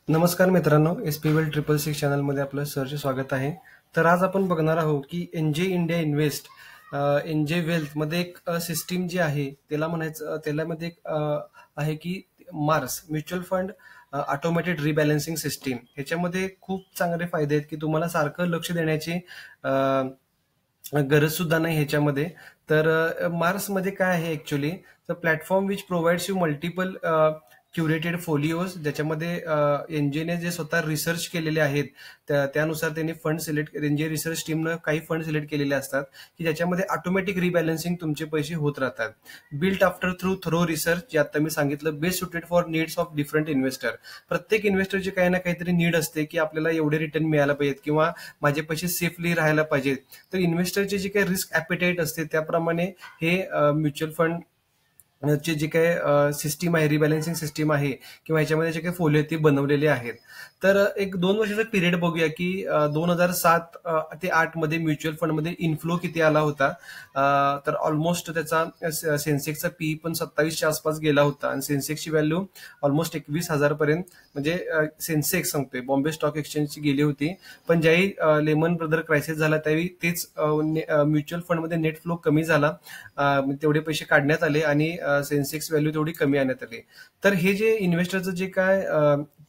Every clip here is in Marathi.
नमस्कार मित्रांनो, SP World 666 चॅनलमध्ये आपलं सहर्ष स्वागत आहे. तर आज आपण बघणार आहोत की NJ इंडिया इन्व्हेस्ट, NJ वेल्थमध्ये एक सिस्टीम जी आहे त्याला म्हणायचं, त्यामध्ये एक आहे की Mars mutual fund automated rebalancing system. ह्याच्यामध्ये खूप चांगले फायदे आहेत की तुम्हाला सारखं लक्ष देण्याची गरज सुद्धा नाही ह्याच्यामध्ये. तर मार्समध्ये काय आहे ऍक्च्युली, तर platform which provides you multiple curated folios, ज्याच्यामध्ये एनजीने जे स्वतः रिसर्च केलेले आहेत त्यानुसार त्यांनी फंड सिलेक्ट, एनजे रिसर्च टीमनं काही फंड सिलेक्ट केलेले असतात की ज्याच्यामध्ये ऑटोमॅटिक रिबॅलन्सिंग तुमचे पैसे होत राहतात. Built after through thorough research, जे आता मी सांगितलं, best suited for needs of different investor. प्रत्येक इन्व्हेस्टरची काही ना काहीतरी नीड असते की आपल्याला एवढे रिटर्न मिळायला पाहिजेत किंवा माझे पैसे सेफली राहायला पाहिजेत. तर इन्व्हेस्टरचे जे काही रिस्क ॲपेटाईट असते त्याप्रमाणे हे म्युच्युअल फंड चे जे काही सिस्टीम आहे, रिबॅलन्सिंग सिस्टीम आहे किंवा याच्यामध्ये जे काही फोलिओ ते बनवलेले आहेत. तर एक 2 वर्षाचा पिरियड बघूया की 2007 ते 8 मध्ये म्युच्युअल फंडमध्ये इन्फ्लो किती आला होता. तर ऑलमोस्ट त्याचा सेन्सेक्सचा पी पण 27च्या आसपास गेला होता आणि सेन्सेक्सची व्हॅल्यू ऑलमोस्ट 21,000 पर्यंत, म्हणजे सेन्सेक्स सांगतोय, बॉम्बे स्टॉक एक्सचेंजची गेली होती. पण ज्यावेळी लेमन ब्रदर क्रायसिस झाला त्यावेळी तेच म्युच्युअल फंडमध्ये नेट फ्लो कमी झाला, तेवढे पैसे काढण्यात आले आणि सेन्सेक्स व्हॅल्यू तेवढी कमी आणण्यात आली. तर हे जे इन्व्हेस्टरचं जे काय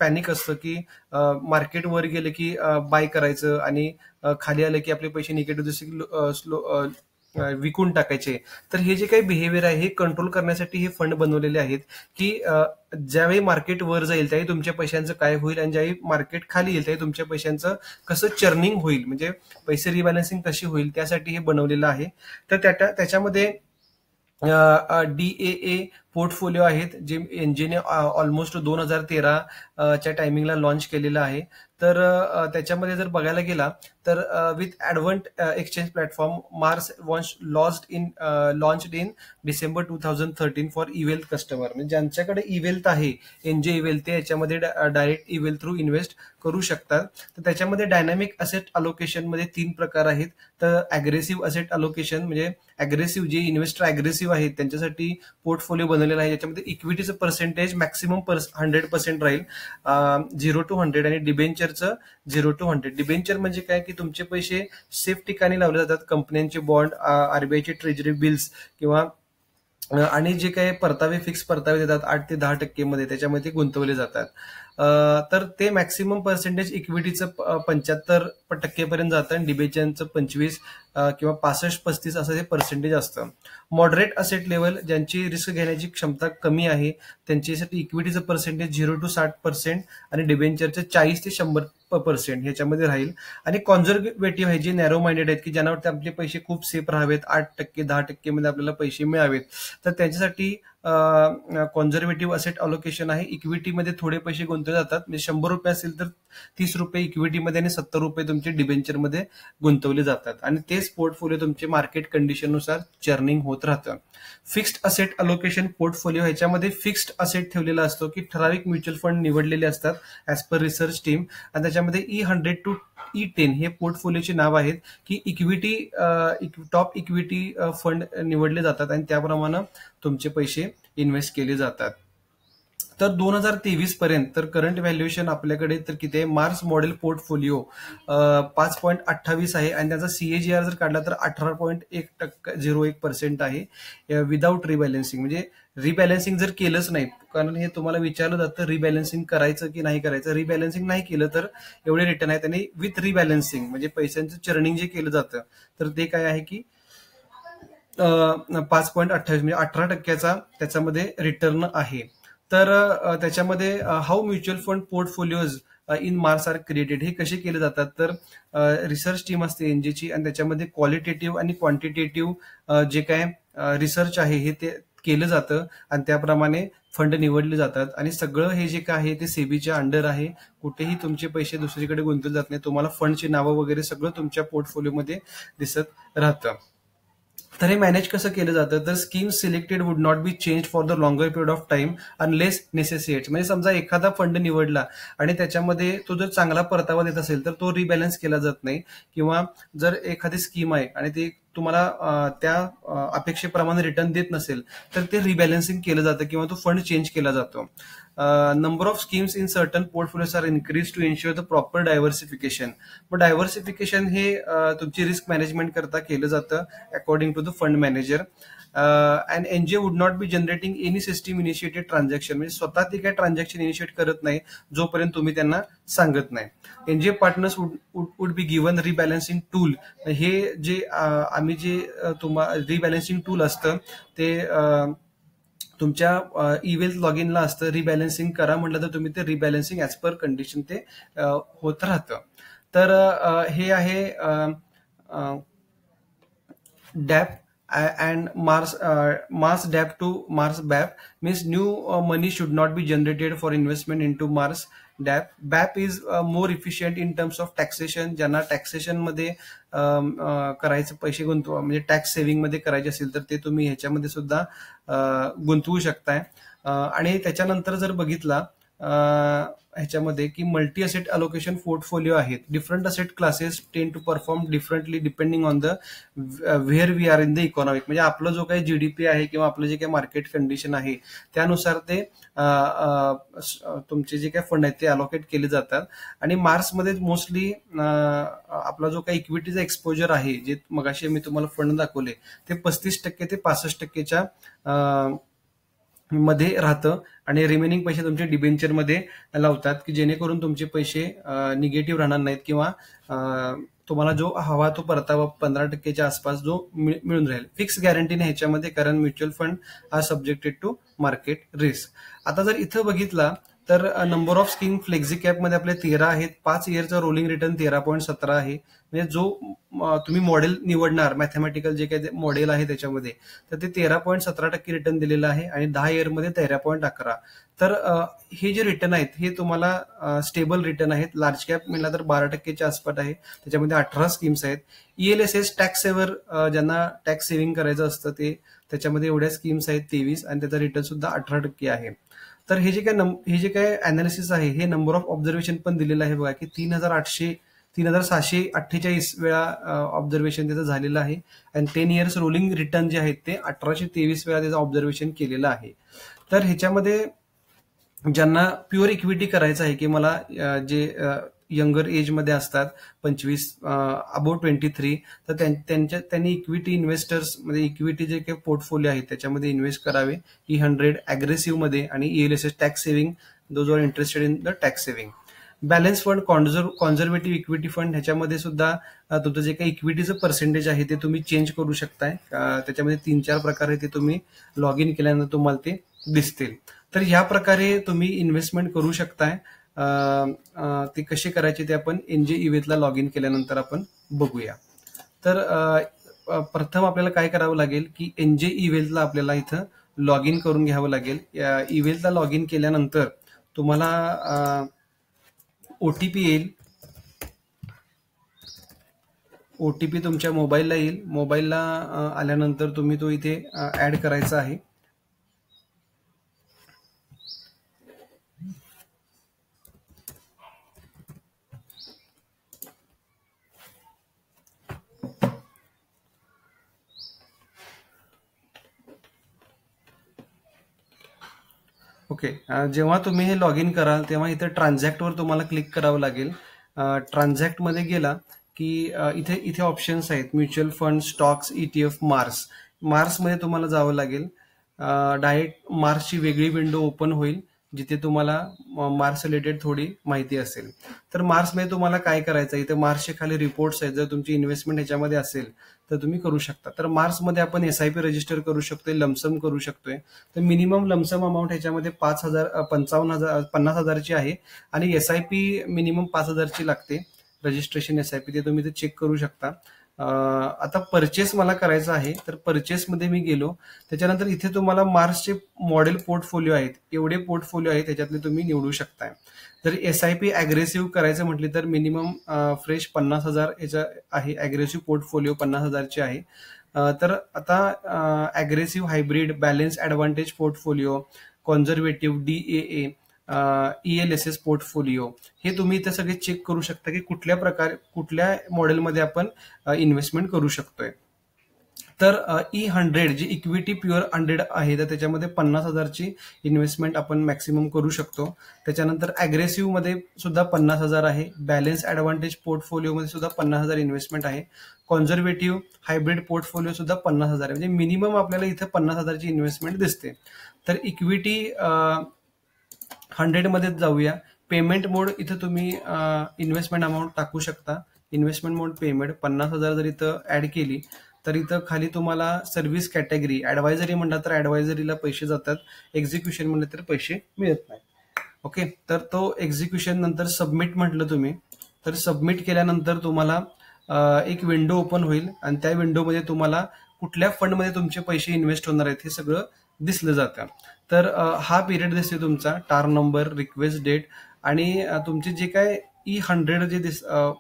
पॅनिक असतं की मार्केट वर गेलं की बाय करायचं आणि खाली आलं की आपले पैसे निगेटिव्ह स्लो विकून टाकायचे. तर हे जे काही बिहेवियर आहे हे कंट्रोल करण्यासाठी हे फंड बनवलेले आहेत की ज्यावेळी मार्केट वर जाईल त्यावेळी तुमच्या पैशांचं काय होईल आणि ज्यावेळी मार्केट खाली येईल त्यावेळी तुमच्या पैशांचं कसं चर्निंग होईल, म्हणजे पैसे रिबॅलन्सिंग कशी होईल, त्यासाठी हे बनवलेलं आहे. तर त्याच्यामध्ये DAA पोर्टफोलिओ आहेत जे एनजीने ऑलमोस्ट 2013 च्या टायमिंगला लॉन्च केलेलं आहे. तर त्याच्यामध्ये जर बघायला गेला तर with advent exchange platform, Mars launched in December 2013 for eWealth customer, म्हणजे ज्यांच्याकडे इवेल्थ आहे, एनजे इवेल्थ, ते याच्यामध्ये डायरेक्ट इवेल्थ थ्रू इन्व्हेस्ट करू शकतात. तर त्याच्यामध्ये डायनामिक असेट अलोकेशन मध्ये 3 प्रकार आहेत. तर अग्रेसिव्ह असेट अलोकेशन, म्हणजे अग्रेसिव्ह, जे इन्व्हेस्टर अग्रेसिव्ह आहेत त्यांच्यासाठी पोर्टफोलिओ बनवलेला आहे, ज्याच्यामध्ये इक्विटीचं पर्सेंटेज मॅक्सिमम 100% राहील, 0 to 100, आणि डिबेंचरचं 0 to 100. डिबेंचर म्हणजे काय की तुमचे पैसे सेफ ठिकाणी लावले जातात, कंपन्यांचे बॉन्ड, आरबीआयचे ट्रेजरी बिल्स किंवा आणि जे काही परतावे, फिक्स परतावे देतात 8 ते 10% मध्ये, त्याच्यामध्ये गुंतवले जातात. तर ते मॅक्सिमम पर्सेंटेज इक्विटीचं 75% पर्यंत जातं आणि डिबेंचरचं 25 किंवा 65-35 असं ते पर्सेंटेज असतं. मॉडरेट असेट लेवल, ज्यांची रिस्क घेण्याची क्षमता कमी आहे त्यांच्यासाठी इक्विटीचं पर्सेंटेज 0 to 60% आणि डिबेंचरचं 40 ते 100% ह्याच्यामध्ये राहील. आणि कॉन्झर्वेटिव्ह आहे, जे नॅरो माइंडेड आहेत की ज्यांना वाटतं आपले पैसे खूप सेफ राहावेत, 8% 10% मध्ये आपल्याला पैसे मिळावेत, तर त्यांच्यासाठी कॉन्झर्वेटिव्ह असेट अलोकेशन आहे. इक्विटीमध्ये थोडे पैसे गुंतवले जातात, म्हणजे 100 रुपये असेल तर 30 रुपये इक्विटीमध्ये आणि 70 रुपये तुमचे डिबेंचरमध्ये गुंतवले जातात आणि तेच पोर्टफोलिओ तुमचे मार्केट कंडिशननुसार चर्निंग होत राहतं. फिक्स्ड असेट अलोकेशन पोर्टफोलिओ, ह्याच्यामध्ये फिक्स्ड असेट ठेवलेला असतो की ठराविक म्युच्युअल फंड निवडलेले असतात ऍज पर रिसर्च टीम, आणि त्याच्यामध्ये E100 to E10 हे पोर्टफोलिओचे नाव आहेत की इक्विटी, टॉप इक्विटी फंड निवडले जातात आणि त्याप्रमाणे तुमचे पैसे इन्व्हेस्ट केले जातात. तर 2023 पर्यंत तर करंट व्हॅल्युएशन आपल्याकडे तर किती आहे, मार्स मॉडेल पोर्टफोलिओ 5.28 आहे आणि त्याचा CAGR जर काढला तर 18.01% आहे विदाऊट रिबॅलन्सिंग. म्हणजे रिबॅलन्सिंग जर केलंच नाही, कारण हे तुम्हाला विचारलं जातं रिबॅलन्सिंग करायचं की नाही करायचं. रिबॅलन्सिंग नाही केलं तर एवढे रिटर्न आहेत, आणि विथ रिबॅलन्सिंग म्हणजे पैशांचं चर्निंग जे केलं जातं तर ते काय आहे की 5.28 म्हणजे 18% त्याच्यामध्ये रिटर्न आहे. तर त्याच्यामध्ये how mutual fund portfolios in Mars are created, हे कसे केले जातात, तर रिसर्च टीम असते एनजीची आणि त्याच्यामध्ये क्वालिटेटिव्ह आणि क्वांटिटेटिव्ह जे काय रिसर्च आहे हे ते केलं जातं आणि त्याप्रमाणे फंड निवडले जातात. आणि सगळं हे जे काय आहे ते सेबीच्या अंडर आहे, कुठेही तुमचे पैसे दुसरीकडे गुंतवले जात नाही, तुम्हाला फंडची नावं वगैरे सगळं तुमच्या पोर्टफोलिओमध्ये दिसत राहतं. तर हे मॅनेज कसं केलं जातं, तर scheme selected would not be change for the longer period of time unless necessitates, म्हणजे समजा एखादा फंड निवडला आणि त्याच्यामध्ये तो जर चांगला परतावा देत असेल तर तो रिबॅलन्स केला जात नाही, किंवा जर एखादी स्कीम आहे आणि ती तुम्हाला त्या अपेक्षेप्रमाणे रिटर्न देत नसेल तर ते रिबॅलन्सिंग केलं जातं किंवा तो फंड चेंज केला जातो. Number of schemes in certain portfolios are increase to ensure the proper diversification. मग डायव्हर्सिफिकेशन हे तुमची रिस्क मॅनेजमेंट करता केलं जातं according to the fund manager. And NGO would not be generating any system initiated transaction, म्हणजे स्वतः ती काही ट्रान्झॅक्शन इनिशिएट करत नाही जोपर्यंत तुम्ही त्यांना सांगत नाही. NGO partners would be given rebalancing tool. हे जे आम्ही जे तुम्हाला रिबॅलन्सिंग टूल असतं ते तुमच्या इवेल्थ लॉग इनला असतं. रिबॅलन्सिंग करा म्हटलं तर तुम्ही ते रिबॅलन्सिंग ऍज पर कंडिशन ते होत राहतं. तर हे आहे डॅप and Mars DAP to Mars BAP means new money should not be generated for investment into Mars DAP. BAP is more efficient in terms of taxation. ज्यांना टॅक्सेशन मध्ये करायचं पैसे गुंतवा म्हणजे टॅक्स सेव्हिंग मध्ये करायचे असेल तर ते तुम्ही ह्याच्यामध्ये सुद्धा गुंतवू शकताय. आणि त्याच्यानंतर जर बघितला ह्याच्यामध्ये की मल्टी असेट अलोकेशन पोर्टफोलिओ आहेत. Different asset classes tend to perform differently depending on the where we are in the economic. म्हणजे आपलं जो काही जीडीपी आहे किंवा आपलं जे काही मार्केट कंडिशन आहे त्यानुसार ते तुमचे जे काही फंड आहेत ते अलोकेट केले जातात. आणि मार्समध्ये मोस्टली आपला जो काही इक्विटीचा एक्सपोजर आहे जे मगाशी मी तुम्हाला फंड दाखवले ते 35% ते 65%च्या मध्ये राहतं आणि रिमेनिंग पैसे तुमचे डिबेंचर मध्ये लावतात की जेणेकरून तुमचे पैसे निगेटिव्ह राहणार नाहीत किंवा तुम्हाला जो हवा तो परतावा 15%च्या आसपास जो मिळून राहील. फिक्स गॅरंटी नाही ह्याच्यामध्ये कारण mutual fund are subjected to market risk. आता जर इथं बघितला तर number of scheme flexi cap मध्ये आपले 13 आहेत. 5 इयरचा रोलिंग रिटर्न 13.17 आहे. म्हणजे जो तुम्ही मॉडेल निवडणार मॅथमॅटिकल जे काही मॉडेल आहे त्याच्यामध्ये तर ते 13.17% रिटर्न दिलेलं आहे आणि 10 इयर मध्ये 13.11. तर हे जे रिटर्न आहेत हे तुम्हाला स्टेबल रिटर्न आहेत. लार्ज कॅप म्हणला तर 12%च्या आसपास आहे. त्याच्यामध्ये 18 स्कीम्स आहेत. ELSS टॅक्स सेव्हर ज्यांना टॅक्स सेव्हिंग करायचं असतं ते त्याच्यामध्ये एवढ्या स्कीम्स आहेत 23 आणि त्याचा रिटर्न सुद्धा 18% आहे. तर हे जे काय अनालिसिस आहे हे नंबर ऑफ ऑब्झर्वेशन पण दिलेलं आहे बघा की 3648 वेळा ऑब्झर्वेशन त्याचं झालेलं आहे. आणि 10 इयर्स रोलिंग रिटर्न जे आहेत ते 1823 वेळा त्याचं ऑब्झर्वेशन केलेलं आहे. तर ह्याच्यामध्ये ज्यांना प्युअर इक्विटी करायचं आहे की मला जे यंगर एज मध्ये असतात 25 अबाउट 23 तर त्यांनी इक्विटी इन्व्हेस्टर्स म्हणजे इक्विटी जे काही पोर्टफोलिओ आहे त्याच्यामध्ये इन्व्हेस्ट करावे. E100 अग्रेसिव्ह मध्ये आणि ELSS tax saving those are interested in the tax saving. Balance fund conservative equity fund ह्याच्यामध्ये सुद्धा तुमचं जे काही इक्विटीचं पर्सेंटेज आहे ते तुम्ही चेंज करू शकताय. त्याच्यामध्ये 3-4 प्रकारे ते तुम्ही लॉग इन केल्यानंतर तुम्हाला ते दिसतील. तर ह्या प्रकारे तुम्ही इन्व्हेस्टमेंट करू शकताय. ते कसे करायचे ते आपण एनजे इवेथला लॉग इन केल्यानंतर आपण बघूया. तर प्रथम आपल्याला काय करावं लागेल की एनजे इवेथला आपल्याला इथं लॉग इन करून घ्यावं लागेल. इवेथला लॉग इन केल्यानंतर तुम्हाला ओटीपी येईल. ओटीपी तुमच्या मोबाईलला येईल. मोबाईलला आल्यानंतर तुम्ही तो इथे ऍड करायचा आहे. ओके. जेव्हा तुम्ही हे लॉग इन कराल तेव्हा इथे ट्रान्झॅक्टवर तुम्हाला क्लिक करावं लागेल. ट्रान्झॅक्टमध्ये गेला की इथे ऑप्शन्स आहेत म्युच्युअल फंड, स्टॉक्स, ETF, मार्समध्ये तुम्हाला जावं लागेल. डायरेक्ट मार्सची वेगळी विंडो ओपन होईल जिथे तुम्हाला मार्स रिलेटेड थोडी माहिती असेल. तर मार्समध्ये तुम्हाला काय करायचं इथे मार्सचे खाली रिपोर्ट्स आहेत. जर तुमची इन्व्हेस्टमेंट ह्याच्यामध्ये असेल तर तुम्ही करू शकता. तर मार्समध्ये आपण SIP रजिस्टर करू शकतोय, लमसम करू शकतोय. तर मिनिमम लमसम अमाऊंट ह्याच्यामध्ये 50,000ची आहे आणि SIP मिनिमम 5,000ची लागते. रजिस्ट्रेशन SIP ते तुम्ही ते चेक करू शकता. आता परचेस मला करायचं आहे तर परचेसमध्ये मी गेलो. त्याच्यानंतर इथे तुम्हाला मार्सचे मॉडेल पोर्टफोलिओ आहेत. एवढे पोर्टफोलिओ आहेत त्याच्यातले तुम्ही निवडू शकताय. जर SIP अग्रेसिव्ह करायचं म्हटली तर मिनिमम फ्रेश 50,000 याचा आहे. अग्रेसिव्ह पोर्टफोलिओ 50,000चे आहे. तर आता aggressive hybrid, balance advantage portfolio, conservative, DAA, ELSS portfolio हे तुम्ही इथे सगळे चेक करू शकता की कुठल्या मॉडेलमध्ये आपण इन्व्हेस्टमेंट करू शकतोय. तर E100 जी इक्विटी प्युअर 100 आहे, तर त्याच्यामध्ये 50,000ची इन्व्हेस्टमेंट आपण मॅक्सिमम करू शकतो. त्याच्यानंतर अग्रेसिव्ह मध्ये सुद्धा 50,000 आहे. बॅलन्स ऍडव्हान्टेज पोर्टफोलिओमध्ये सुद्धा 50,000 इन्व्हेस्टमेंट आहे. कॉन्झर्वेटिव्ह हायब्रिड पोर्टफोलिओ सुद्धा 50,000 आहे. म्हणजे मिनिमम आपल्याला इथे 50,000ची इन्व्हेस्टमेंट दिसते. तर इक्विटी 100 मध्येच जाऊया. पेमेंट मोड इथं तुम्ही इन्व्हेस्टमेंट अमाऊंट टाकू शकता. इन्व्हेस्टमेंट मोड पेमेंट 50,000 जर इथं ऍड केली तर इथं खाली तुम्हाला सर्व्हिस कॅटेगरी ऍडवायझरी म्हणला तर ऍडवायझरीला पैसे जातात, एक्झिक्युशन म्हणलं तर पैसे मिळत नाही. ओके, तर तो एक्झिक्युशन नंतर सबमिट म्हटलं तुम्ही, तर सबमिट केल्यानंतर तुम्हाला एक विंडो ओपन होईल आणि त्या विंडोमध्ये तुम्हाला कुठल्या फंडमध्ये तुमचे पैसे इन्व्हेस्ट होणार आहेत हे सगळं दिसलं जातं. तर हा पिरियड दिसते तुमचा, टार नंबर, रिक्वेस्ट डेट आणि तुमचे जे काय E100 जे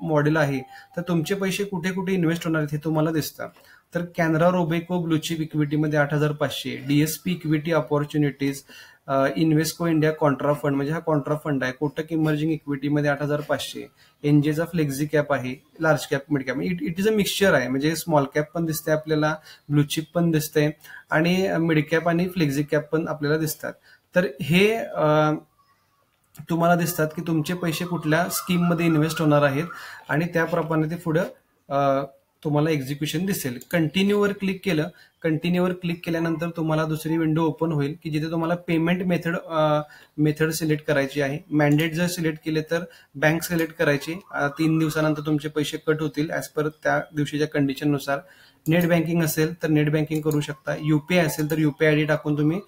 मॉडेल आहे तर तुमचे पैसे कुठे कुठे इन्व्हेस्ट होणार आहेत हे तुम्हाला दिसतं. तर कॅनरा रोबेको ब्लूचिप इक्विटीमध्ये 8,500, DSP equity opportunities, इन्व्हेस्को India Contra fund म्हणजे हा कॉन्ट्रा फंड आहे, कोटक इमर्जिंग इक्विटीमध्ये 8,500, एनजेचा फ्लेक्झी कॅप आहे, large cap mid cap, it is a mixture आहे. म्हणजे स्मॉल कॅप पण दिसते आपल्याला, ब्लूचिप पण दिसते आणि मिड कॅप आणि फ्लेक्झी कॅप पण आपल्याला दिसतात. तर हे तुम्हाला दिसतात की तुमचे पैसे कुठल्या स्कीममध्ये इन्व्हेस्ट होणार आहेत आणि त्याप्रमाणे ते पुढं तुम्हाला एक्झिक्युशन दिसेल. कंटिन्यूवर क्लिक केलं, कंटिन्यूवर क्लिक केल्यानंतर तुम्हाला दुसरी विंडो ओपन होईल की जिथे तुम्हाला पेमेंट मेथड सिलेक्ट करायची आहे. मॅन्डेट जर सिलेक्ट केले तर बँक सिलेक्ट करायची. 3 दिवसानंतर तुमचे पैसे कट होतील ऍज पर त्या दिवशीच्या कंडिशननुसार. नेट बँकिंग असेल तर नेट बँकिंग करू शकता, युपीआय असेल तर युपीआय आयडी टाकून तुम्ही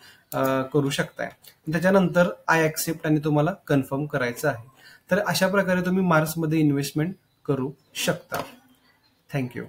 करू शकताय. त्याच्यानंतर आय ऍक्सेप्ट आणि तुम्हाला कन्फर्म करायचं आहे. तर अशा प्रकारे तुम्ही मार्समध्ये इन्व्हेस्टमेंट करू शकता. थँक्यू.